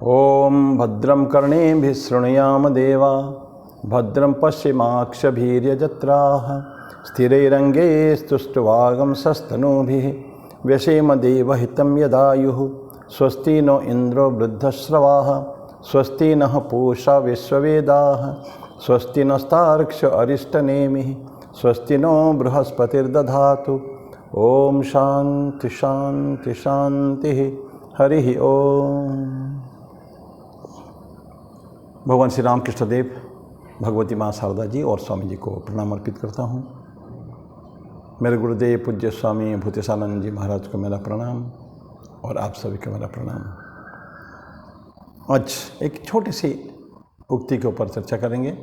ओम भद्रं कर्णेभिः शृणुयाम देवा भद्रं पश्येमाक्षभिर्यजत्राः स्थिरैरङ्गैस्तुष्टुवागंसस्तनूभिः व्यसेम देवहितं यदायुः स्वस्ति नो इन्द्रो वृद्धश्रवाः स्वस्ति नः पूषा विश्ववेदाः स्वस्ति नस्तार्क्ष्य अरिष्टनेमिः स्वस्ति नो बृहस्पतिर्दधातु। ओम शांति शांति शांति। हरि ओम। भगवान श्री रामकृष्ण देव, भगवती माँ शारदा जी और स्वामी जी को प्रणाम अर्पित करता हूँ। मेरे गुरुदेव पूज्य स्वामी भूतेशानंद जी महाराज को मेरा प्रणाम और आप सभी को मेरा प्रणाम। आज एक छोटी सी उक्ति के ऊपर चर्चा करेंगे।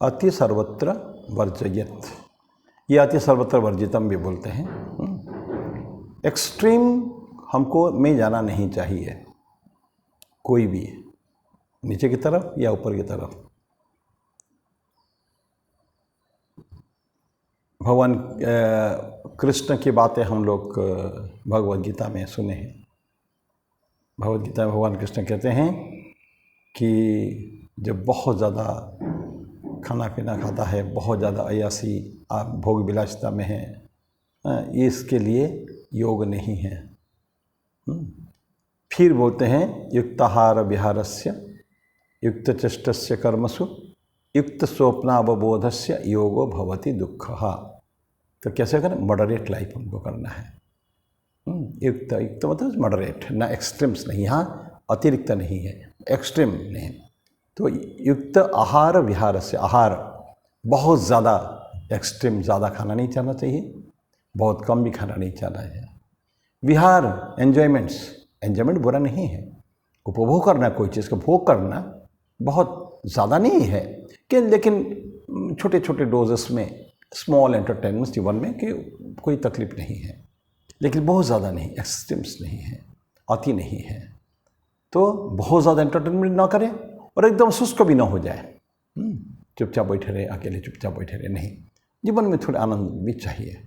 अति सर्वत्र वर्जयत, ये अति सर्वत्र वर्जितम भी बोलते हैं। एक्सट्रीम हमको में जाना नहीं चाहिए, कोई भी, नीचे की तरफ या ऊपर की तरफ। भगवान कृष्ण की बातें हम लोग भगवद गीता में सुने हैं। भगवद गीता में भगवान कृष्ण कहते हैं कि जब बहुत ज़्यादा खाना पीना खाता है, बहुत ज़्यादा अय्यासी आप भोग विलासिता में है, इसके लिए योग नहीं है। फिर बोलते हैं युक्ताहार विहारस्य युक्त चेष्टस्य कर्मसु युक्त स्वप्नावबोधस्य योगो भवति दुःखः। तो कैसे करें? मॉडरेट लाइफ हमको करना है। युक्त युक्त मतलब मॉडरेट, ना एक्सट्रीम्स नहीं, यहाँ अतिरिक्त नहीं है, एक्सट्रीम नहीं। तो युक्त आहार विहार से, आहार बहुत ज़्यादा एक्सट्रीम ज़्यादा खाना नहीं चाहना चाहिए, बहुत कम भी खाना नहीं चाहना है। विहार एन्जॉयमेंट्स, एन्जॉयमेंट बुरा नहीं है, उपभोग करना, कोई चीज़ का भोग करना बहुत ज़्यादा नहीं है कि, लेकिन छोटे छोटे डोजेस में स्मॉल एंटरटेनमेंट्स जीवन में कि कोई तकलीफ नहीं है, लेकिन बहुत ज़्यादा नहीं, एक्सट्रीम्स नहीं है, अति नहीं है। तो बहुत ज़्यादा एंटरटेनमेंट ना करें और एकदम शुष्क भी ना हो जाए, चुपचाप बैठे रहे, अकेले चुपचाप बैठे रहे, नहीं। जीवन में थोड़ा आनंद भी चाहिए,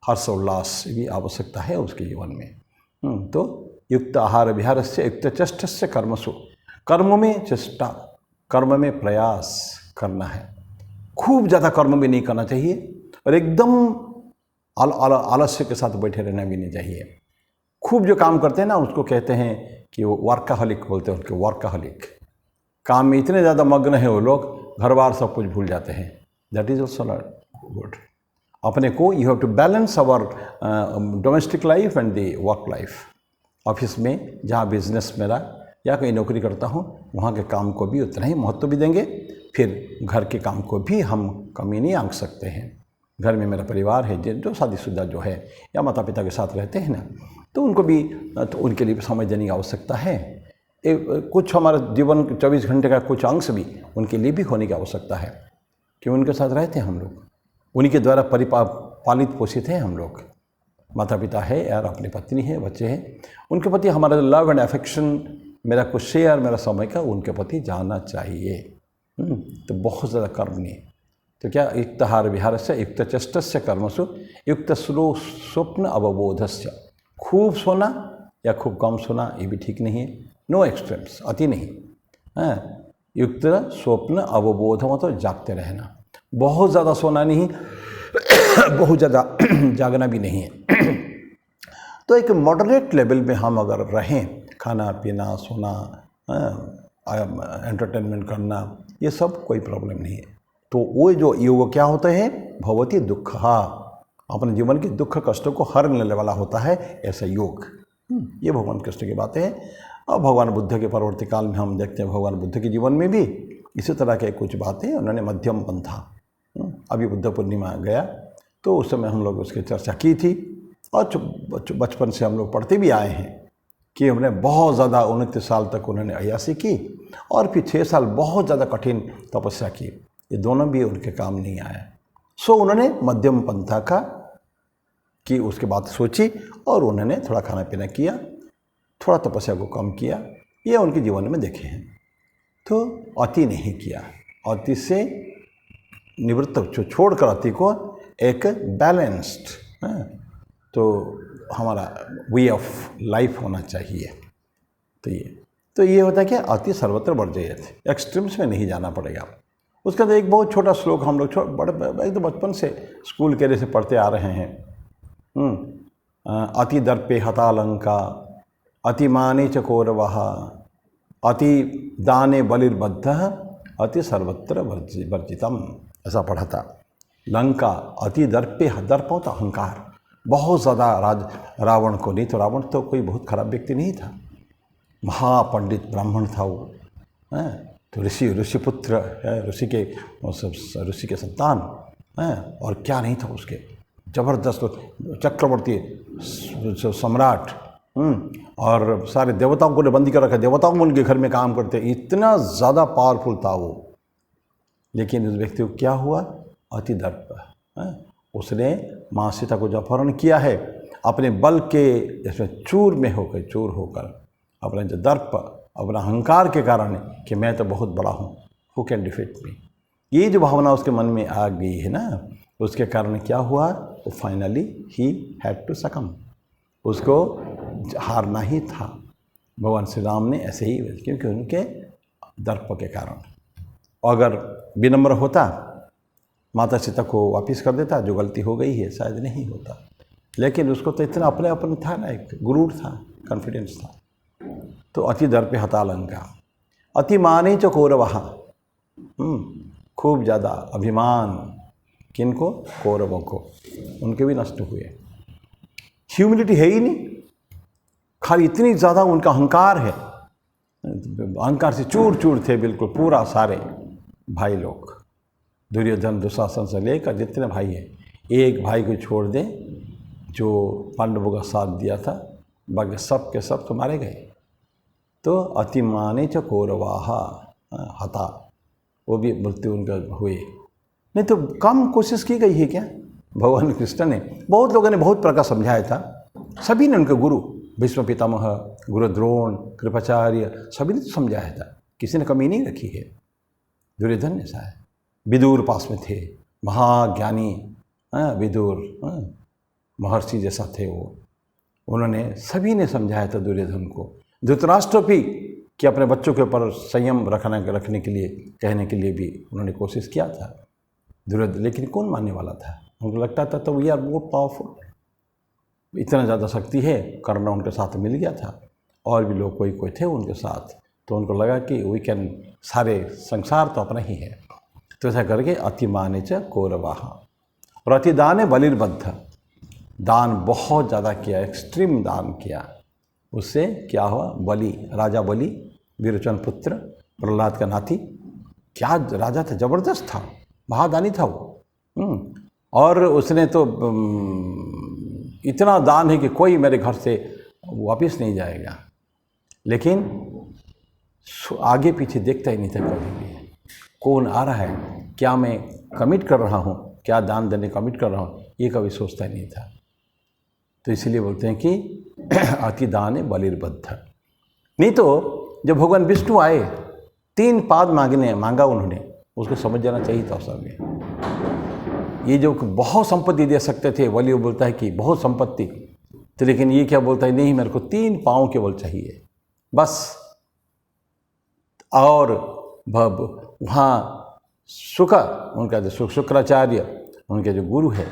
हर्ष उल्लास भी आवश्यकता है उसके जीवन में। तो युक्त आहार विहार से युक्त चेष्टस्य कर्मसु, कर्म में चेष्टा, कर्म में प्रयास करना है। खूब ज़्यादा कर्म भी नहीं करना चाहिए और एकदम आलस्य के साथ बैठे रहना भी नहीं चाहिए। खूब जो काम करते हैं ना, उसको कहते हैं कि वो वर्काहलिक बोलते हैं, उनके वर्काहलिक। काम में इतने ज़्यादा मग्न है वो लोग, घर बार सब कुछ भूल जाते हैं। That is also not good. अपने को you have to balance our domestic life and the work life. Office में जहाँ बिजनेस मेरा या कहीं नौकरी करता हूँ, वहाँ के काम को भी उतना ही महत्व भी देंगे, फिर घर के काम को भी हम कमी नहीं आंक सकते हैं। घर में मेरा परिवार है जो शादीशुदा जो है या माता पिता के साथ रहते हैं ना, तो उनको भी, तो उनके लिए समय देने की आवश्यकता है। कुछ हमारे जीवन 24 घंटे का कुछ अंश भी उनके लिए भी होने की आवश्यकता है, कि उनके साथ रहते हैं हम लोग, उन्हीं के द्वारा पालित पोषित हैं हम लोग। माता पिता है यार, अपनी पत्नी है, बच्चे हैं, उनके प्रति हमारा लव एंड अफेक्शन, मेरा कुछ शेयर, मेरा समय का उनके प्रति जाना चाहिए। तो बहुत ज़्यादा कर्म नहीं। तो क्या युक्त आहार विहार से युक्त चेष्टस्य कर्मसु युक्त स्वप्न अवबोधस्य, खूब सोना या खूब कम सोना ये भी ठीक नहीं है। नो एक्सट्रीम्स, अति नहीं। युक्त स्वप्न अवबोध मतलब जागते रहना, बहुत ज़्यादा सोना नहीं, बहुत ज़्यादा जागना भी नहीं है। तो एक मॉडरेट लेवल में हम अगर रहें, खाना पीना, सोना, एंटरटेनमेंट करना, ये सब कोई प्रॉब्लम नहीं है। तो वो जो योग क्या होता है? भवति दुःखः, अपने जीवन के दुख कष्टों को हर लेने वाला होता है ऐसा योग। ये भगवान कृष्ण की बातें हैं। और भगवान बुद्ध के परवर्ती काल में हम देखते हैं, भगवान बुद्ध के जीवन में भी इसी तरह के कुछ बातें उन्होंने मध्यम पंथा। अभी बुद्ध पूर्णिमा गया तो उस समय हम लोग उसकी चर्चा की थी, और बचपन से हम लोग पढ़ते भी आए हैं कि हमने बहुत ज़्यादा 29 साल तक उन्होंने अय्यासी की, और फिर 6 साल बहुत ज़्यादा कठिन तपस्या की। ये दोनों भी उनके काम नहीं आया। सो उन्होंने मध्यम पंथा का की उसके बाद सोची, और उन्होंने थोड़ा खाना पीना किया, थोड़ा तपस्या को कम किया। ये उनके जीवन में देखे हैं। तो अति नहीं किया, अति से निवृत्त छोड़कर अति को एक बैलेंस्ड, तो हमारा वे ऑफ लाइफ होना चाहिए। तो ये तो ये होता है कि अति सर्वत्र वर्जयेत, एक्सट्रीम्स में नहीं जाना पड़ेगा। उसके अंदर एक बहुत छोटा श्लोक हम लोग बड़े एकदम बचपन से स्कूल के से पढ़ते आ रहे हैं। अति दर्पे हतालंका, अति माने च कौरवः, अति दाने बलिर्बद्धः, अति सर्वत्र वर्जितम, ऐसा पढ़ा था। लंका अति दर्पे, दर्प होता अहंकार, बहुत ज़्यादा रावण को, नहीं तो रावण तो कोई बहुत खराब व्यक्ति नहीं था, महापंडित ब्राह्मण था वो, तो ऋषिपुत्र है, ऋषि के संतान हैं, और क्या नहीं था उसके, जबरदस्त चक्रवर्ती सम्राट, और सारे देवताओं को बंदी कर रखा, देवताओं उनके घर में काम करते, इतना ज़्यादा पावरफुल था वो। लेकिन उस व्यक्ति को क्या हुआ, अति दर्प, उसने माँ सीता को जो अपहरण किया है, अपने बल के इसमें चूर होकर अपना जो दर्प, अपना अहंकार के कारण कि मैं तो बहुत बड़ा हूँ, हु कैन डिफीट मी, ये जो भावना उसके मन में आ गई है ना, उसके कारण क्या हुआ, वो फाइनली ही हैड टू सकम, उसको हारना ही था। भगवान श्री राम ने ऐसे ही, क्योंकि उनके दर्प के कारण। अगर विनम्र होता, माता सीता को वापिस कर देता, जो गलती हो गई है शायद नहीं होता, लेकिन उसको तो इतना अपने था ना, एक गुरूर था, कॉन्फिडेंस था। तो अति दर्पे हतालंका, अति माने च कौरवः, खूब ज़्यादा अभिमान, किनको, कौरवों को, उनके भी नष्ट हुए। ह्यूमिलिटी है ही नहीं, खाली इतनी ज़्यादा उनका अहंकार है, अहंकार से चूर चूर थे बिल्कुल पूरा सारे भाई लोग, दुर्योधन दुशासन से लेकर जितने भाई हैं, एक भाई को छोड़ दें जो पांडवों का साथ दिया था, बाकी सब के सब तो मारे गए। तो अति माने च कौरवाः हता, वो भी मृत्यु उनका हुए। नहीं तो कम कोशिश की गई है क्या, भगवान कृष्ण ने, बहुत लोगों ने बहुत प्रकार समझाया था, सभी ने, उनके गुरु भीष्म पितामह, गुरु द्रोण, कृपाचार्य, सभी ने तो समझाया था, किसी ने कमी नहीं रखी है। दुर्योधन ऐसा है, विदुर पास में थे, महाज्ञानी विदुर, महर्षि जैसा थे वो, उन्होंने, सभी ने समझाया था दुर्योधन को। धृतराष्ट्र भी कि अपने बच्चों के ऊपर संयम रखने के लिए, कहने के लिए भी उन्होंने कोशिश किया था दुर्योधन, लेकिन कौन मानने वाला था, उनको लगता था तो वी आर मोर पावरफुल, इतना ज़्यादा शक्ति है, कर्ण उनके साथ मिल गया था, और भी लोग कोई थे उनके साथ, तो उनको लगा कि वी कैन, सारे संसार तो अपना ही है। तो ऐसा करके अति माने च कौरवाः, और अति दाने बलिर्बद्ध, दान बहुत ज़्यादा किया, एक्सट्रीम दान किया, उससे क्या हुआ, बलि, राजा बलि, विरोचन पुत्र, प्रहलाद का नाती, क्या राजा था, जबरदस्त था, महादानी था वो, और उसने तो इतना दान है कि कोई मेरे घर से वापस नहीं जाएगा, लेकिन आगे पीछे देखता ही नहीं था कभी भी, कौन आ रहा है, क्या मैं कमिट कर रहा हूँ, क्या दान देने कमिट कर रहा हूँ, ये कभी सोचता ही नहीं था। तो इसलिए बोलते हैं कि अति दाने बलिर्बद्ध। नहीं तो जब भगवान विष्णु आए, 3 पाद मांगा उन्होंने, उसको समझ जाना चाहिए था उस समय। ये जो बहुत संपत्ति दे सकते थे, बलि बोलता है कि बहुत संपत्ति, तो लेकिन ये क्या बोलता है, नहीं मेरे को 3 पाँव केवल चाहिए बस। और वहाँ उनका जो शुक्राचार्य, उनके जो गुरु है,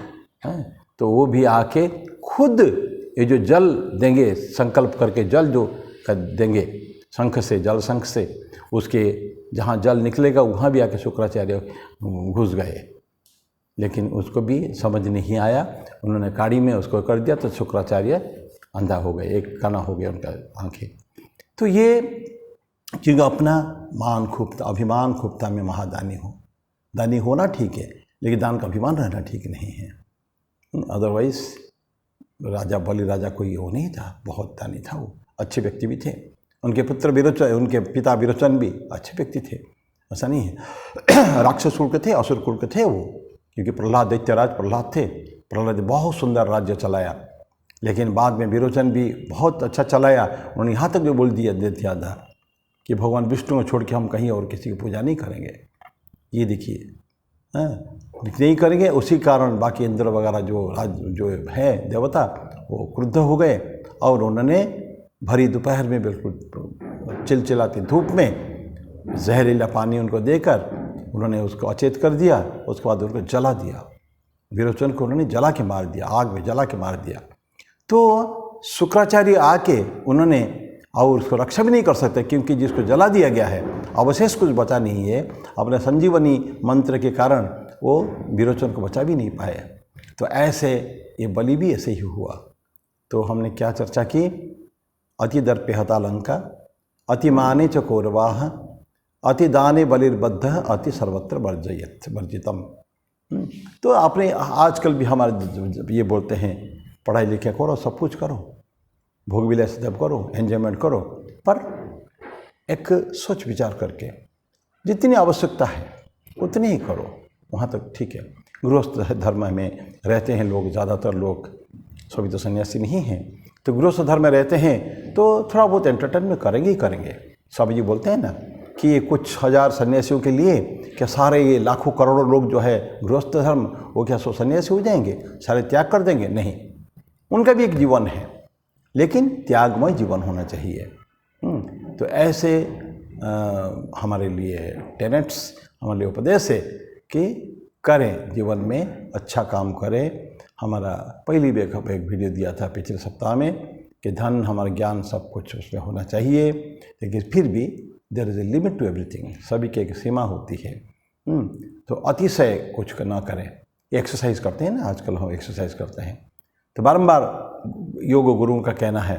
तो वो भी आके खुद ये जो जल देंगे, संकल्प करके जल जो देंगे, शंख से, जल शंख से, उसके जहाँ जल निकलेगा वहाँ भी आके शुक्राचार्य घुस गए, लेकिन उसको भी समझ नहीं आया, उन्होंने काड़ी में उसको कर दिया, तो शुक्राचार्य अंधा हो गए, एक काना हो गया उनका आंखें। तो ये क्योंकि अपना मान खूबता, अभिमान खूबता में महादानी हो, दानी होना ठीक है, लेकिन दान का अभिमान रहना ठीक नहीं है। अदरवाइज राजा बलि राजा कोई वो नहीं था, बहुत दानी था वो, अच्छे व्यक्ति भी थे, उनके पुत्र विरोचन, उनके पिता विरोचन भी अच्छे व्यक्ति थे, ऐसा नहीं है। राक्षस कुल के थे, असुर कुल के थे वो, क्योंकि प्रहलाद, दैत्यराज प्रहलाद थे, प्रहलाद बहुत सुंदर राज्य चलाया, लेकिन बाद में विरोचन भी बहुत अच्छा चलाया। उन्होंने यहाँ तक भी बोल दिया दैत्यादा कि भगवान विष्णु को छोड़ के हम कहीं और किसी की पूजा नहीं करेंगे, ये देखिए, नहीं करेंगे। उसी कारण बाकी इंद्र वगैरह जो है देवता, वो क्रुद्ध हो गए और उन्होंने भरी दोपहर में बिल्कुल चिलचिलाती धूप में जहरीला पानी उनको देकर उन्होंने उसको अचेत कर दिया। उसके बाद उनको जला दिया, विरोचन को उन्होंने जला के मार दिया, आग में जला के मार दिया। तो शुक्राचार्य आके उन्होंने, और उसको रक्षा भी नहीं कर सकते क्योंकि जिसको जला दिया गया है अवशेष कुछ बचा नहीं है, अपने संजीवनी मंत्र के कारण वो विरोचन को बचा भी नहीं पाए। तो ऐसे ये बलि भी ऐसे ही हुआ। तो हमने क्या चर्चा की? अति दर्पे हता लंका, अति माने च कौरवाः, अति दाने बलिर्बद्ध, अति सर्वत्र वर्जितम। तो आपने आजकल भी हमारे ये बोलते हैं पढ़ाई लिखाई करो, सब कुछ करो, भोग विलास जब करो, एंजॉयमेंट करो, पर एक सोच विचार करके जितनी आवश्यकता है उतनी ही करो, वहाँ तक ठीक है। गृहस्थ धर्म में रहते हैं लोग, ज़्यादातर लोग, सभी तो सन्यासी नहीं हैं, तो गृहस्थ धर्म में रहते हैं तो थोड़ा बहुत एंटरटेनमेंट करेंगे ही करेंगे। स्वामी जी बोलते हैं ना कि ये कुछ हजार सन्यासियों के लिए क्या सारे ये लाखों करोड़ों लोग जो है गृहस्थ धर्म, वो क्या सो सन्यासी हो जाएंगे, सारे त्याग कर देंगे? नहीं, उनका भी एक जीवन है, लेकिन त्यागमय जीवन होना चाहिए। तो ऐसे हमारे लिए टेनेट्स, हमारे लिए उपदेश है कि करें, जीवन में अच्छा काम करें। हमारा पहली भी एक वीडियो दिया था पिछले सप्ताह में कि धन, हमारा ज्ञान, सब कुछ उसमें होना चाहिए, लेकिन फिर भी there is a limit to everything, सभी की एक सीमा होती है। तो अतिशय कुछ ना करें। एक्सरसाइज करते हैं ना, आजकल हम एक्सरसाइज करते हैं, तो बारंबार योग गुरुओं का कहना है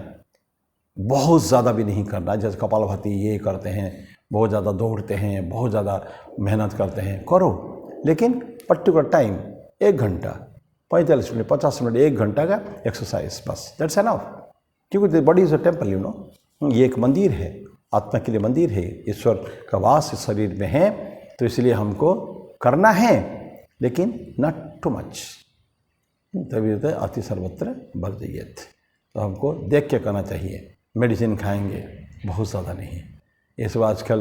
बहुत ज़्यादा भी नहीं करना। जैसे कपालभाति ये करते हैं, बहुत ज़्यादा दौड़ते हैं, बहुत ज़्यादा मेहनत करते हैं, करो, लेकिन पर्टिकुलर टाइम 1 घंटा, 45 मिनट, 50 मिनट, 1 घंटा का एक्सरसाइज, बस, दैट्स एनफ। क्योंकि body is a temple, you know, ये एक मंदिर है, आत्मा के लिए मंदिर है, ईश्वर का वास इस शरीर में है, तो इसलिए हमको करना है, लेकिन नॉट टू मच, तभी होता है अति सर्वत्र वर्जयेत। तो हमको देख के करना चाहिए। मेडिसिन खाएंगे, बहुत ज़्यादा नहीं। ये सब आजकल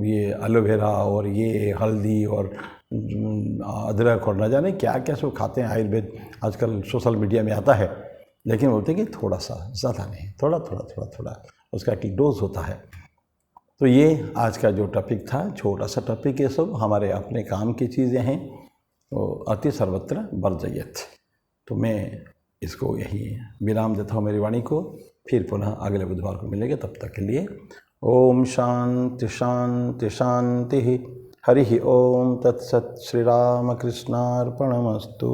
ये एलोवेरा और ये हल्दी और अदरक और न जाने क्या क्या सब खाते हैं, आयुर्वेद आजकल सोशल मीडिया में आता है, लेकिन बोलते हैं कि थोड़ा सा, ज़्यादा नहीं, थोड़ा थोड़ा थोड़ा थोड़ा, उसका एक डोज होता है। तो ये आज का जो टॉपिक था, छोटा सा टॉपिक, ये सब हमारे अपने काम की चीज़ें हैं, तो अति सर्वत्र वर्जयेत। तो मैं इसको यही विराम देता हूँ मेरी वाणी को। फिर पुनः अगले बुधवार को मिलेंगे, तब तक के लिए ओम शांति शांति शांति। हरि ओम तत्सत। श्री राम कृष्णार्पणमस्तु।